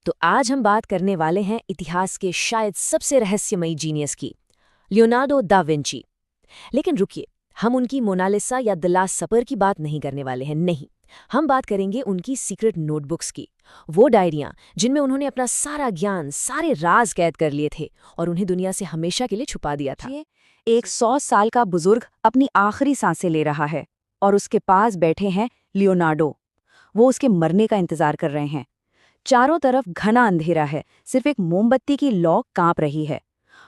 तो आज हम बात करने वाले हैं इतिहास के शायद सबसे रहस्यमयी जीनियस की, लियोनार्डो दा विंची। लेकिन रुकिए, हम उनकी मोनालिसा या द लास्ट सपर की बात नहीं करने वाले हैं, नहीं। हम बात करेंगे उनकी सीक्रेट नोटबुक्स की, वो डायरियां जिनमें उन्होंने अपना सारा ज्ञान, सारे राज कैद कर लिए थे और उन्हें दुनिया से हमेशा के लिए छुपा दिया था। एक 100 साल का बुजुर्ग अपनी आखिरी सांसें ले रहा है और उसके पास बैठे हैं लियोनार्डो। वो उसके मरने का इंतजार कर रहे हैं। चारों तरफ घना अंधेरा है, सिर्फ एक मोमबत्ती की लौ कांप रही है।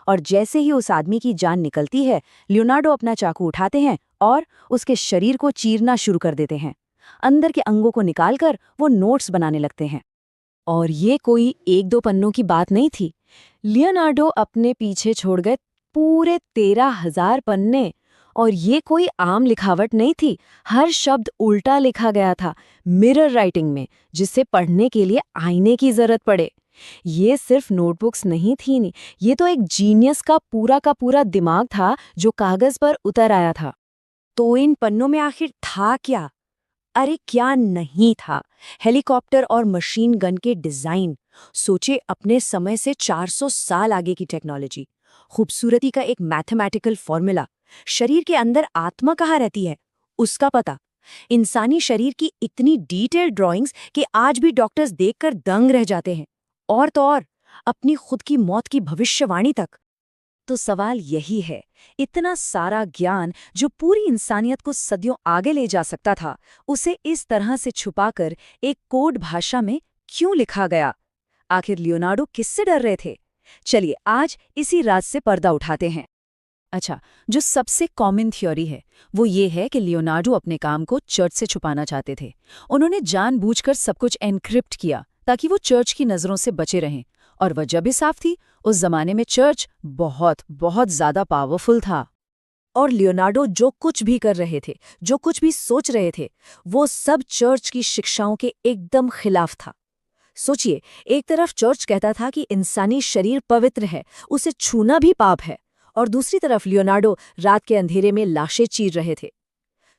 और जैसे ही उस आदमी की जान निकलती है, लियोनार्डो अपना चाकू उठाते हैं और उसके शरीर को चीरना शुरू कर देते हैं। अंदर के अंगों को निकालकर वो नोट्स बनाने लगते हैं। और ये कोई 1-2 पन्नों की बात नहीं थी। लियोनार्डो अपने पीछे छोड़ गए पूरे 13,000 पन्ने। और ये कोई आम लिखावट नहीं थी, हर शब्द उल्टा लिखा गया था, मिरर राइटिंग में, जिसे पढ़ने के लिए आईने की जरूरत पड़े। ये सिर्फ नोटबुक्स नहीं थी, ये तो एक जीनियस का पूरा दिमाग था जो कागज पर उतर आया था। तो इन पन्नों में आखिर था क्या? अरे क्या नहीं था। हेलीकॉप्टर और मशीन गन के डिजाइन, सोचे अपने समय से 400 साल आगे की टेक्नोलॉजी। खूबसूरती का एक मैथमेटिकल फॉर्मूला। शरीर के अंदर आत्मा कहाँ रहती है उसका पता। इंसानी शरीर की इतनी डिटेल्ड ड्राइंग्स कि आज भी डॉक्टर्स देखकर दंग रह जाते हैं। और तो और अपनी खुद की मौत की भविष्यवाणी तक। तो सवाल यही है, इतना सारा ज्ञान जो पूरी इंसानियत को सदियों आगे ले जा सकता था, उसे इस तरह से छुपाकर एक कोड भाषा में क्यों लिखा गया? आखिर लियोनार्डो किससे डर रहे थे? चलिए आज इसी राज से पर्दा उठाते हैं। अच्छा, जो सबसे कॉमन थ्योरी है वो ये है कि लियोनार्डो अपने काम को चर्च से छुपाना चाहते थे। उन्होंने जानबूझकर सब कुछ एनक्रिप्ट किया ताकि वो चर्च की नजरों से बचे रहें। और वजह भी साफ थी, उस जमाने में चर्च बहुत बहुत ज्यादा पावरफुल था। और लियोनार्डो जो कुछ भी कर रहे थे, जो कुछ भी सोच रहे थे, वो सब चर्च की शिक्षाओं के एकदम खिलाफ था। सोचिए, एक तरफ चर्च कहता था कि इंसानी शरीर पवित्र है, उसे छूना भी पाप है, और दूसरी तरफ लियोनार्डो रात के अंधेरे में लाशें चीर रहे थे।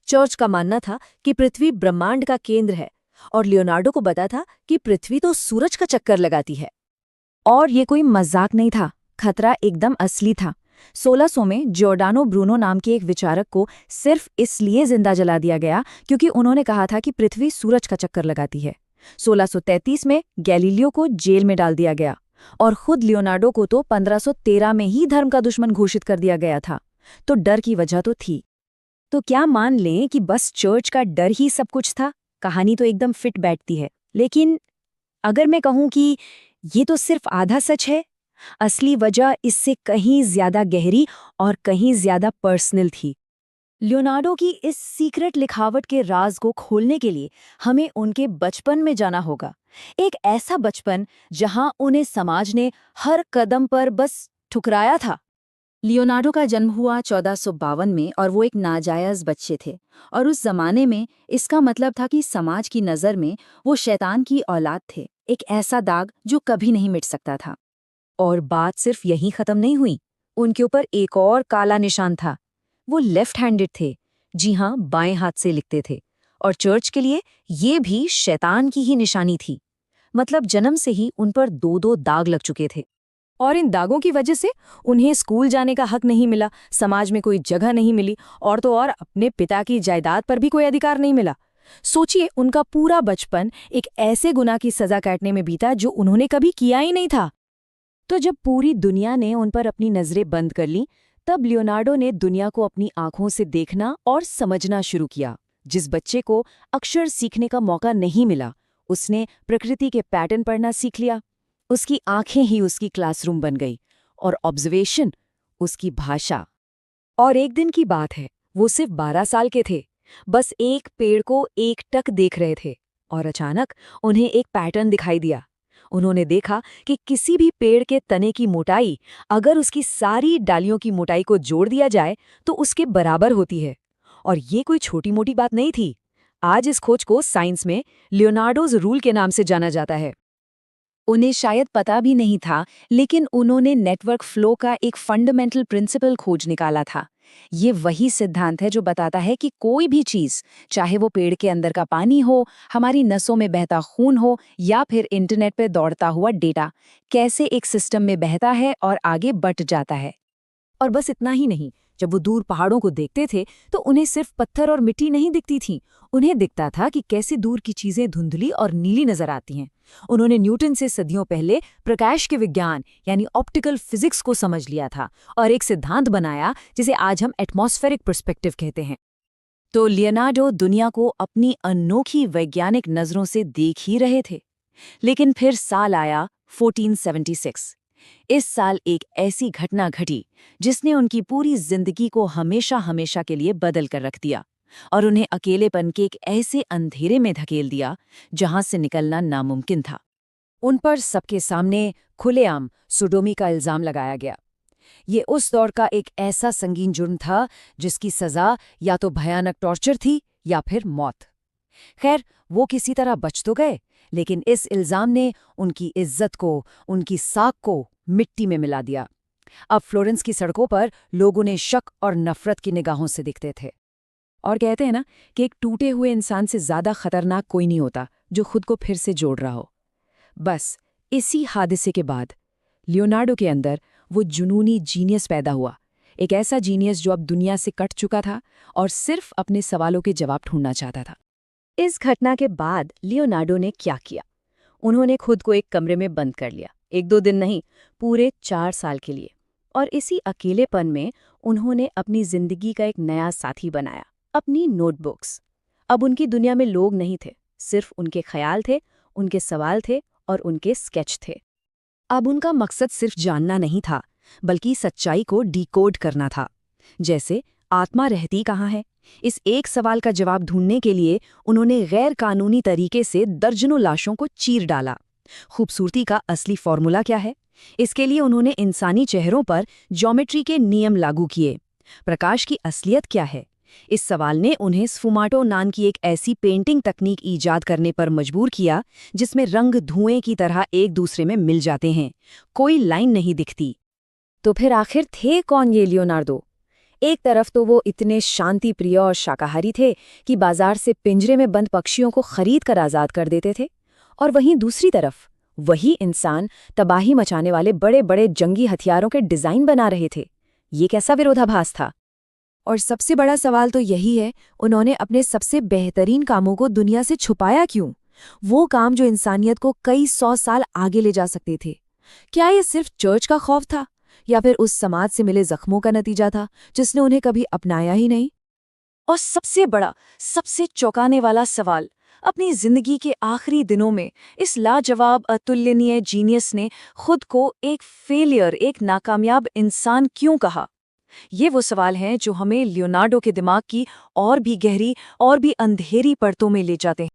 चर्च का मानना था कि पृथ्वी ब्रह्मांड का केंद्र है, और लियोनार्डो को पता था कि पृथ्वी तो सूरज का चक्कर लगाती है। और ये कोई मजाक नहीं था, खतरा एकदम असली था। 1600 में जॉर्डानो ब्रूनो नाम के एक विचारक को सिर्फ इसलिए जिंदा जला दिया गया क्योंकि उन्होंने कहा था कि पृथ्वी सूरज का चक्कर लगाती है। 1633 में गैलीलियो को जेल में डाल दिया गया और खुद लियोनार्डो को तो 1513 में ही धर्म का दुश्मन घोषित कर दिया गया था। तो डर की वजह तो थी। तो क्या मान लें कि बस चर्च का डर ही सब कुछ था? कहानी तो एकदम फिट बैठती है। लेकिन अगर मैं कहूं कि ये तो सिर्फ आधा सच है, असली वजह इससे कहीं ज्यादा गहरी और कहीं ज्यादा पर्सनल थी। लियोनार्डो की इस सीक्रेट लिखावट के राज को खोलने के लिए हमें उनके बचपन में जाना होगा। एक ऐसा बचपन जहां उन्हें समाज ने हर कदम पर बस ठुकराया था। लियोनार्डो का जन्म हुआ 1452 में और वो एक नाजायज बच्चे थे। और उस जमाने में इसका मतलब था कि समाज की नज़र में वो शैतान की औलाद थे, एक ऐसा दाग जो कभी नहीं मिट सकता था। और बात सिर्फ यहीं खत्म नहीं हुई, उनके ऊपर एक और काला निशान था। वो लेफ्ट हैंडेड थे, जी हाँ, बाएं हाथ से लिखते थे। और चर्च के लिए ये भी शैतान की ही निशानी थी। मतलब जन्म से ही उन पर 2-2 दाग लग चुके थे। और इन दागों की वजह से उन्हें स्कूल जाने का हक नहीं मिला, समाज में कोई जगह नहीं मिली, और तो और अपने पिता की जायदाद पर भी कोई अधिकार नहीं मिला। सोचिए, उनका पूरा बचपन एक ऐसे गुनाह की सजा काटने में बीता जो उन्होंने कभी किया ही नहीं था। तो जब पूरी दुनिया ने उन पर अपनी नजरें बंद कर लीं, तब लियोनार्डो ने दुनिया को अपनी आंखों से देखना और समझना शुरू किया। जिस बच्चे को अक्षर सीखने का मौका नहीं मिला, उसने प्रकृति के पैटर्न पढ़ना सीख लिया। उसकी आंखें ही उसकी क्लासरूम बन गई और ऑब्जर्वेशन उसकी भाषा। और एक दिन की बात है, वो सिर्फ 12 साल के थे, बस एक पेड़ को एकटक देख रहे थे और अचानक उन्हें एक पैटर्न दिखाई दिया। उन्होंने देखा कि किसी भी पेड़ के तने की मोटाई अगर उसकी सारी डालियों की मोटाई को जोड़ दिया जाए तो उसके बराबर होती है। और ये कोई छोटी मोटी बात नहीं थी। आज इस खोज को साइंस में लियोनार्डोज रूल के नाम से जाना जाता है। उन्हें शायद पता भी नहीं था, लेकिन उन्होंने नेटवर्क फ्लो का एक फंडामेंटल प्रिंसिपल खोज निकाला था। ये वही सिद्धांत है जो बताता है कि कोई भी चीज, चाहे वो पेड़ के अंदर का पानी हो, हमारी नसों में बहता खून हो या फिर इंटरनेट पे दौड़ता हुआ डेटा, कैसे एक सिस्टम में बहता है और आगे बट जाता है। और बस इतना ही नहीं, जब वो दूर पहाड़ों को देखते थे तो उन्हें सिर्फ पत्थर और मिट्टी नहीं दिखती थी, उन्हें दिखता था कि कैसे दूर की चीजें धुंधली और नीली नजर आती हैं। उन्होंने न्यूटन से सदियों पहले प्रकाश के विज्ञान यानी ऑप्टिकल फिजिक्स को समझ लिया था और एक सिद्धांत बनाया जिसे आज हम एटमॉस्फेरिक पर्सपेक्टिव कहते हैं। तो लियोनार्डो दुनिया को अपनी अनोखी वैज्ञानिक नजरों से देख ही रहे थे। लेकिन फिर साल आया 1476। इस साल एक ऐसी घटना घटी जिसने उनकी पूरी जिंदगी को हमेशा हमेशा के लिए बदल कर रख दिया और उन्हें अकेलेपन के एक ऐसे अंधेरे में धकेल दिया जहां से निकलना नामुमकिन था। उन पर सबके सामने खुलेआम सोडोमी का इल्जाम लगाया गया। ये उस दौर का एक ऐसा संगीन जुर्म था जिसकी सजा या तो भयानक टॉर्चर थी या फिर मौत। खैर, वो किसी तरह बच तो गए, लेकिन इस इल्जाम ने उनकी इज्जत को, उनकी साख को मिट्टी में मिला दिया। अब फ्लोरेंस की सड़कों पर लोग उन्हें शक और नफरत की निगाहों से दिखते थे। और कहते हैं ना कि एक टूटे हुए इंसान से ज्यादा खतरनाक कोई नहीं होता जो खुद को फिर से जोड़ रहा हो। बस इसी हादसे के बाद लियोनार्डो के अंदर वो जुनूनी जीनियस पैदा हुआ, एक ऐसा जीनियस जो अब दुनिया से कट चुका था और सिर्फ अपने सवालों के जवाब ढूंढना चाहता था। इस घटना के बाद लियोनार्डो ने क्या किया? उन्होंने खुद को एक कमरे में बंद कर लिया, 1-2 दिन नहीं, पूरे 4 साल के लिए। और इसी अकेलेपन में उन्होंने अपनी जिंदगी का एक नया साथी बनाया, अपनी नोटबुक्स। अब उनकी दुनिया में लोग नहीं थे, सिर्फ उनके ख्याल थे, उनके सवाल थे और उनके स्केच थे। अब उनका मकसद सिर्फ जानना नहीं था, बल्कि सच्चाई को डिकोड करना था। जैसे आत्मा रहती कहाँ है? इस एक सवाल का जवाब ढूंढने के लिए उन्होंने गैर कानूनी तरीके से दर्जनों लाशों को चीर डाला। खूबसूरती का असली फॉर्मूला क्या है? इसके लिए उन्होंने इंसानी चेहरों पर ज्योमेट्री के नियम लागू किए। प्रकाश की असलियत क्या है? इस सवाल ने उन्हें स्फुमाटो नाम की एक ऐसी पेंटिंग तकनीक ईजाद करने पर मजबूर किया जिसमें रंग धुएं की तरह एक दूसरे में मिल जाते हैं, कोई लाइन नहीं दिखती। तो फिर आखिर थे कौन ये लियोनार्डो? एक तरफ तो वो इतने शांति प्रिय और शाकाहारी थे कि बाजार से पिंजरे में बंद पक्षियों को खरीद कर आज़ाद कर देते थे, और वहीं दूसरी तरफ वही इंसान तबाही मचाने वाले बड़े बड़े जंगी हथियारों के डिज़ाइन बना रहे थे। ये कैसा विरोधाभास था? और सबसे बड़ा सवाल तो यही है, उन्होंने अपने सबसे बेहतरीन कामों को दुनिया से छुपाया क्यों? वो काम जो इंसानियत को कई 100 साल आगे ले जा सकते थे। क्या ये सिर्फ चर्च का खौफ था, या फिर उस समाज से मिले जख्मों का नतीजा था जिसने उन्हें कभी अपनाया ही नहीं? और सबसे बड़ा, सबसे चौंकाने वाला सवाल, अपनी जिंदगी के आखिरी दिनों में इस लाजवाब अतुलनीय जीनियस ने खुद को एक फेलियर, एक नाकामयाब इंसान क्यों कहा? ये वो सवाल हैं जो हमें लियोनार्डो के दिमाग की और भी गहरी और भी अंधेरी परतों में ले जाते हैं।